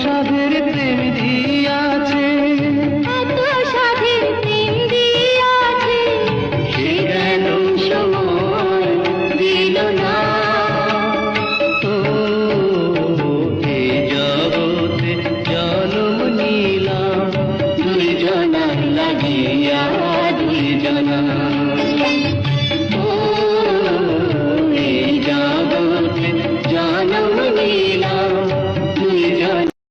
সাধের প্রেম দিয়াছে, এত সাধের প্রেম দিয়াছে, সে কেন সময় দিল না। ও এ জগতে জন্ম নিলাম দুই জনার লাগিয়া, দুই জনা।